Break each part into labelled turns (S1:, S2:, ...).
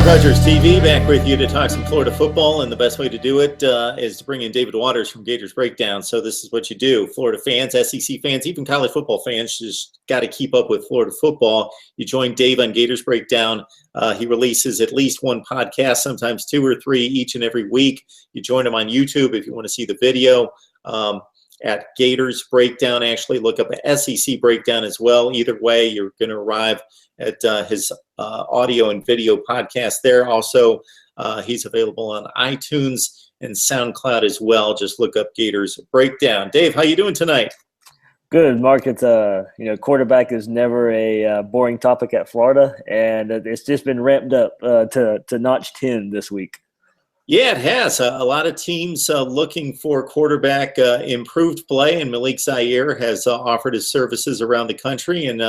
S1: Mark Rogers TV back with you to talk some Florida football, and the best way to do it is to bring in David Waters from Gators Breakdown. So this is what you do. Florida fans, SEC fans, even college football fans just got to keep up with Florida football. You join Dave on Gators Breakdown. He releases at least one podcast, sometimes two or three each and every week. You join him on YouTube if you want to see the video. At Gators Breakdown, actually look up an SEC Breakdown as well. Either way, you're going to arrive at his audio and video podcast there. Also, he's available on iTunes and SoundCloud as well. Just look up Gators Breakdown. Dave, how you doing tonight?
S2: Good, Mark. It's quarterback is never a boring topic at Florida, and it's just been ramped up to notch 10 this week.
S1: Yeah, it has. A lot of teams looking for quarterback improved play, and Malik Zaire has offered his services around the country and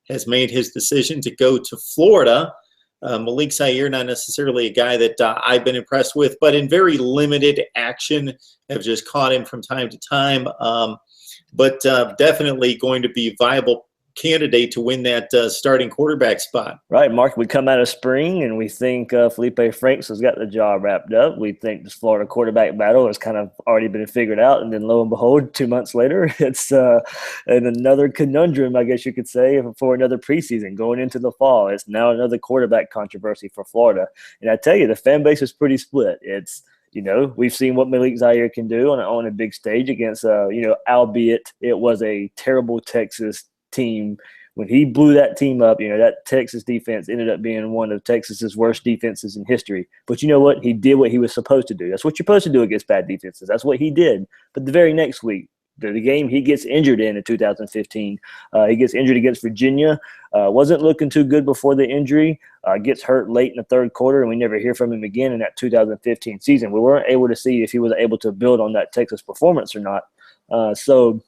S1: has made his decision to go to Florida. Malik Zaire, not necessarily a guy that I've been impressed with, but in very limited action, have just caught him from time to time. But definitely going to be viable candidate to win that starting quarterback spot.
S2: Right, Mark. We come out of spring and we think Felipe Franks has got the job wrapped up. We think this Florida quarterback battle has kind of already been figured out, and then lo and behold, 2 months later, it's in another conundrum, I guess you could say, for another preseason going into the fall. It's now another quarterback controversy for Florida, and I tell you, the fan base is pretty split. It's we've seen what Malik Zaire can do on a big stage against albeit it was a terrible Texas team. When he blew that team up, that Texas defense ended up being one of Texas's worst defenses in history. But you know what? He did what he was supposed to do. That's what you're supposed to do against bad defenses. That's what he did. But the very next week, the game he gets injured in 2015, he gets injured against Virginia. Wasn't looking too good before the injury. Gets hurt late in the third quarter, and we never hear from him again in that 2015 season. We weren't able to see if he was able to build on that Texas performance or not. So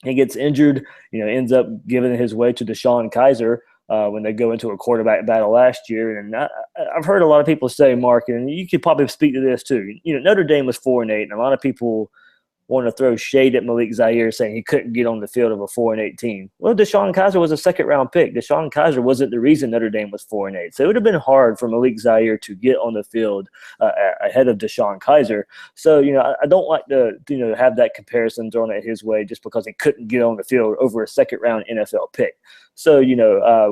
S2: he gets injured, ends up giving his way to Deshaun Kaiser when they go into a quarterback battle last year. And I've heard a lot of people say, Mark, and you could probably speak to this too. Notre Dame was 4-8, and a lot of people want to throw shade at Malik Zaire saying he couldn't get on the field of a 4-8 team. Well, Deshaun Kaiser was a second-round pick. Deshaun Kaiser wasn't the reason Notre Dame was 4-8. So it would have been hard for Malik Zaire to get on the field ahead of Deshaun Kaiser. So, I don't like to, have that comparison thrown at his way just because he couldn't get on the field over a second-round NFL pick. So,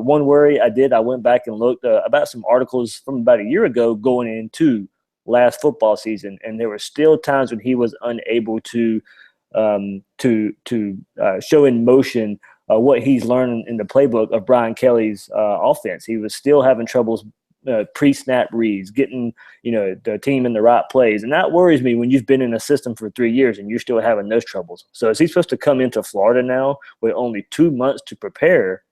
S2: one worry I went back and looked about some articles from about a year ago going into last football season, and there were still times when he was unable to show in motion what he's learned in the playbook of Brian Kelly's offense. He was still having troubles pre-snap reads, getting the team in the right plays, and that worries me when you've been in a system for 3 years and you're still having those troubles. So is he supposed to come into Florida now with only 2 months to prepare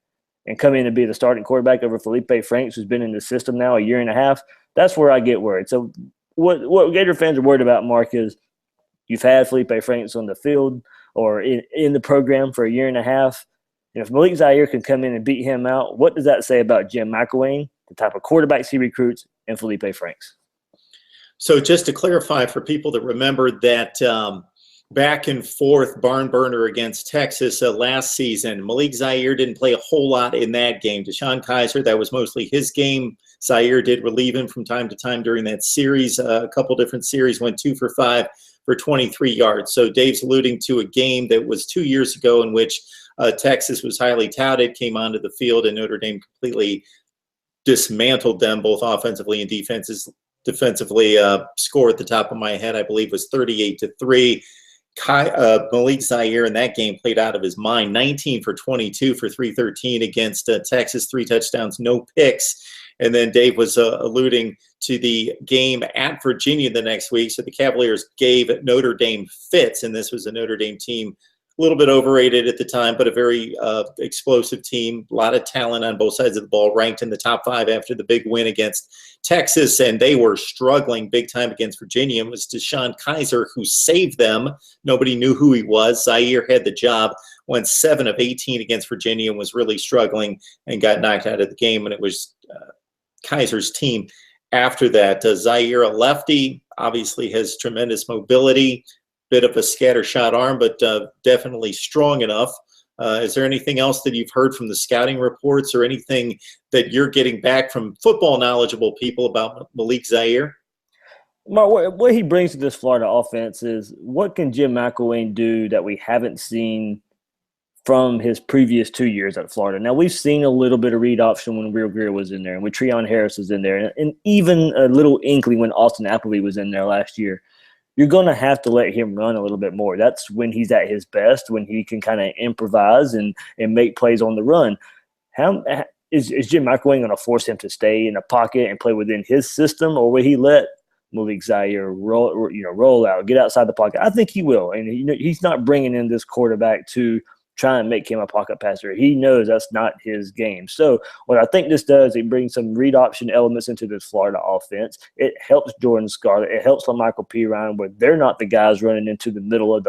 S2: and come in and be the starting quarterback over Felipe Franks, who's been in the system now a year and a half? That's where I get worried. So what Gator fans are worried about, Mark, is you've had Felipe Franks on the field or in the program for a year and a half. And if Malik Zaire can come in and beat him out, what does that say about Jim McElwain, the type of quarterbacks he recruits, and Felipe Franks?
S1: So just to clarify for people that remember that back and forth barn burner against Texas last season, Malik Zaire didn't play a whole lot in that game. Deshaun Kaiser, that was mostly his game. Zaire did relieve him from time to time during that series. A couple different series, went 2 for 5 for 23 yards. So Dave's alluding to a game that was 2 years ago in which Texas was highly touted, came onto the field, and Notre Dame completely dismantled them both offensively and defensively. Score at the top of my head, I believe, was 38-3. Malik Zaire in that game played out of his mind. 19 for 22 for 313 against Texas, 3 touchdowns, no picks. And then Dave was alluding to the game at Virginia the next week. So the Cavaliers gave Notre Dame fits, and this was a Notre Dame team a little bit overrated at the time, but a very explosive team. A lot of talent on both sides of the ball, ranked in the top 5 after the big win against Texas, and they were struggling big time against Virginia. It was Deshaun Kaiser who saved them. Nobody knew who he was. Zaire had the job, went 7 of 18 against Virginia and was really struggling and got knocked out of the game, and it was Kaiser's team after that. Zaire, a lefty, obviously has tremendous mobility, bit of a scattershot arm, but definitely strong enough Is there anything else that you've heard from the scouting reports or anything that you're getting back from football knowledgeable people about Malik Zaire?
S2: Mark, what he brings to this Florida offense is what can Jim McElwain do that we haven't seen from his previous 2 years at Florida. Now, we've seen a little bit of read option when Will Greer was in there and when Treon Harris was in there, and even a little inkling when Austin Appleby was in there last year. You're going to have to let him run a little bit more. That's when he's at his best, when he can kind of improvise and make plays on the run. How is Jim McElwain going to force him to stay in the pocket and play within his system, or will he let Malik Zaire roll out, get outside the pocket? I think he will. And he's not bringing in this quarterback to try and make him a pocket passer. He knows that's not his game. So what I think this does, it brings some read option elements into this Florida offense. It helps Jordan Scarlett. It helps LaMichael Pirine, where they're not the guys running into the middle of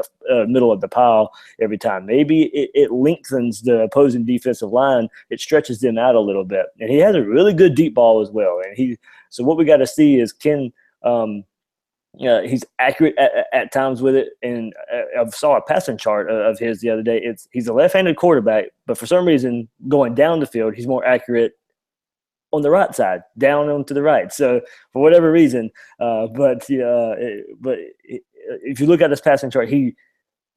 S2: the pile every time. Maybe it lengthens the opposing defensive line. It stretches them out a little bit. And he has a really good deep ball as well. And so what we got to see is he's accurate at times with it, and I saw a passing chart of his the other day. He's a left-handed quarterback, but for some reason, going down the field, he's more accurate on the right side, down onto the right. So for whatever reason, but if you look at this passing chart, he,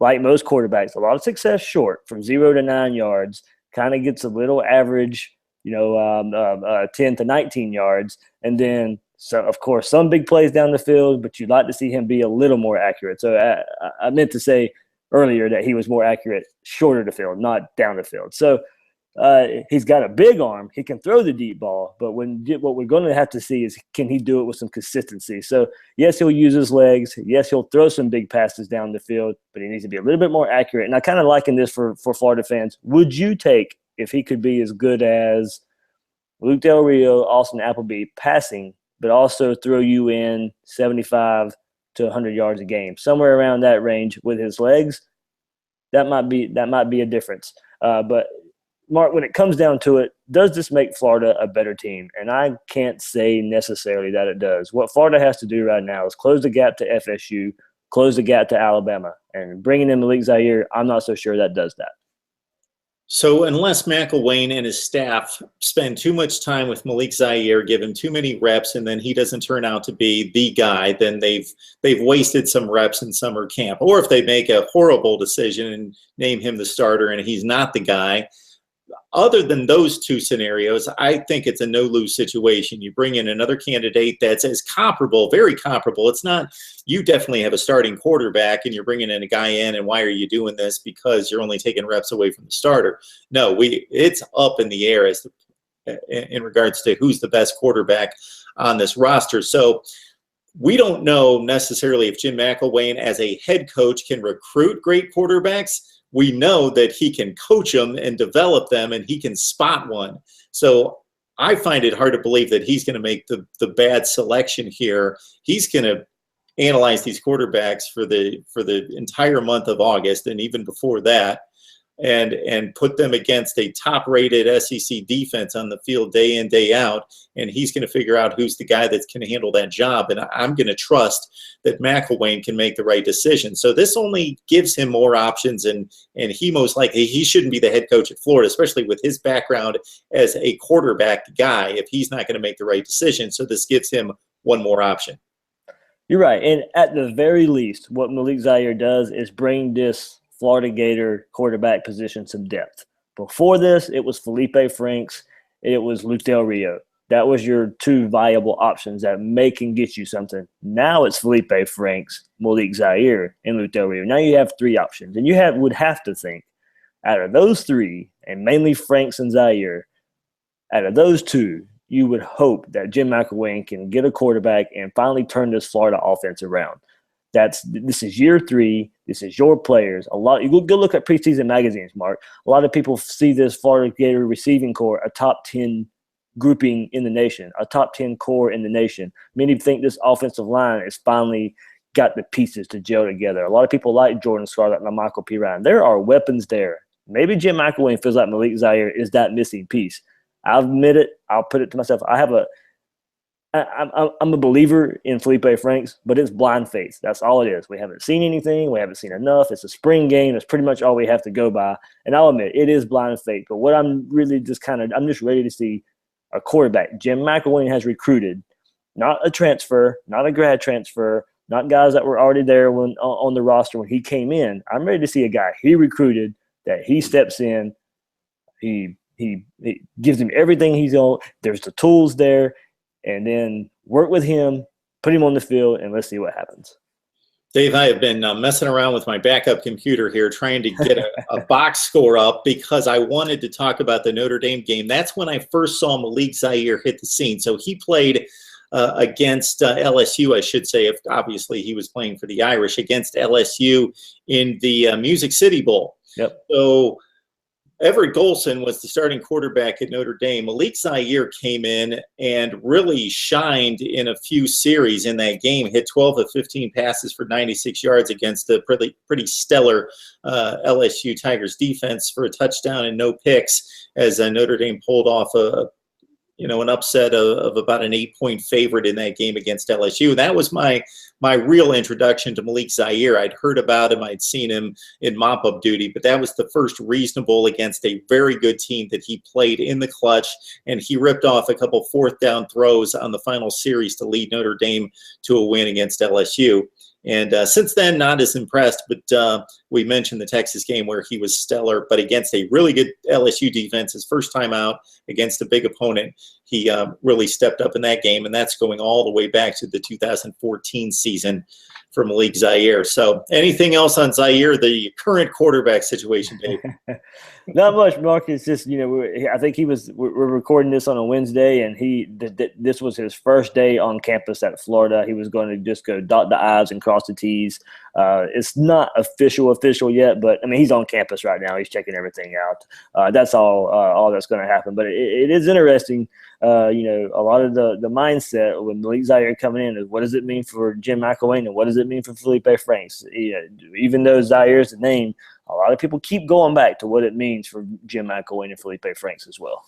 S2: like most quarterbacks, a lot of success short from 0 to 9 yards, kind of gets a little average, 10 to 19 yards, and then. So, of course, some big plays down the field, but you'd like to see him be a little more accurate. So I meant to say earlier that he was more accurate shorter the field, not down the field. So he's got a big arm. He can throw the deep ball, but what we're going to have to see is can he do it with some consistency. So, yes, he'll use his legs. Yes, he'll throw some big passes down the field, but he needs to be a little bit more accurate. And I kind of liken this for Florida fans. Would you take, if he could be as good as Luke Del Rio, Austin Appleby passing, but also throw you in 75 to 100 yards a game, somewhere around that range with his legs? That might be a difference. But Mark, when it comes down to it, does this make Florida a better team? And I can't say necessarily that it does. What Florida has to do right now is close the gap to FSU, close the gap to Alabama, and bringing in Malik Zaire, I'm not so sure that does that.
S1: So unless McElwain and his staff spend too much time with Malik Zaire, give him too many reps, and then he doesn't turn out to be the guy, then they've wasted some reps in summer camp. Or if they make a horrible decision and name him the starter and he's not the guy, other than those two scenarios, I think it's a no-lose situation. You bring in another candidate that's as comparable, very comparable. It's not, you definitely have a starting quarterback and you're bringing in a guy in, and why are you doing this? Because you're only taking reps away from the starter. No, it's up in the air in regards to who's the best quarterback on this roster. So we don't know necessarily if Jim McElwain as a head coach can recruit great quarterbacks. We know that he can coach them and develop them, and he can spot one. So I find it hard to believe that he's going to make the bad selection here. He's going to analyze these quarterbacks for the entire month of August and even before that, and put them against a top-rated SEC defense on the field day in, day out, and he's going to figure out who's the guy that can handle that job. And I'm going to trust that McElwain can make the right decision. So this only gives him more options, and he most likely, he shouldn't be the head coach at Florida, especially with his background as a quarterback guy, if he's not going to make the right decision. So this gives him one more option.
S2: You're right. And at the very least, what Malik Zaire does is bring this Florida Gator quarterback position some depth. Before this, it was Felipe Franks, it was Luke Del Rio. That was your two viable options that can get you something. Now it's Felipe Franks, Malik Zaire, and Luke Del Rio. Now you have three options, and you would have to think out of those three, and mainly Franks and Zaire, out of those two, you would hope that Jim McElwain can get a quarterback and finally turn this Florida offense around. This is year 3. This is your players. You go look at preseason magazines, Mark. A lot of people see this Florida Gator receiving core a top 10 grouping in the nation, a top 10 core in the nation. Many think this offensive line has finally got the pieces to gel together. A lot of people like Jordan Scarlett and LaMichael Pirine. There are weapons there. Maybe Jim McElwain feels like Malik Zaire is that missing piece. I'll admit it. I'll put it to myself. I have I'm a believer in Felipe Franks, but it's blind faith. That's all it is. We haven't seen anything. We haven't seen enough. It's a spring game. That's pretty much all we have to go by. And I'll admit, it is blind faith. But what I'm really just I'm just ready to see a quarterback. Jim McElwain has recruited, not a transfer, not a grad transfer, not guys that were already there when on the roster when he came in. I'm ready to see a guy he recruited that he steps in. He gives him everything he's on. There's the tools there. And then work with him, put him on the field, and let's see what happens.
S1: Dave, I have been messing around with my backup computer here trying to get a box score up because I wanted to talk about the Notre Dame game. That's when I first saw Malik Zaire hit the scene. So he played against LSU, I should say. If obviously he was playing for the Irish, against LSU in the Music City Bowl.
S2: Yep.
S1: So Everett Golson was the starting quarterback at Notre Dame. Malik Zaire came in and really shined in a few series in that game, hit 12 of 15 passes for 96 yards against the pretty stellar LSU Tigers defense for a touchdown and no picks as Notre Dame pulled off an upset of about an 8-point favorite in that game against LSU. That was my real introduction to Malik Zaire. I'd heard about him. I'd seen him in mop-up duty, but that was the first reasonable against a very good team that he played in the clutch, and he ripped off a couple fourth down throws on the final series to lead Notre Dame to a win against LSU. And since then, not as impressed, but we mentioned the Texas game where he was stellar, but against a really good LSU defense, his first time out against a big opponent, he really stepped up in that game, and that's going all the way back to the 2014 season for Malik Zaire. So anything else on Zaire, the current quarterback situation, Dave?
S2: Not much, Mark. It's just, I think we're recording this on a Wednesday, and this was his first day on campus at Florida. He was going to just go dot the I's and cross the T's. It's not official yet, but I mean, he's on campus right now. He's checking everything out. That's all that's going to happen. But it is interesting. A lot of the mindset when Malik Zaire coming in is, what does it mean for Jim McElwain and what does it mean for Felipe Franks? Even though Zaire is the name, a lot of people keep going back to what it means for Jim McElwain and Felipe Franks as well.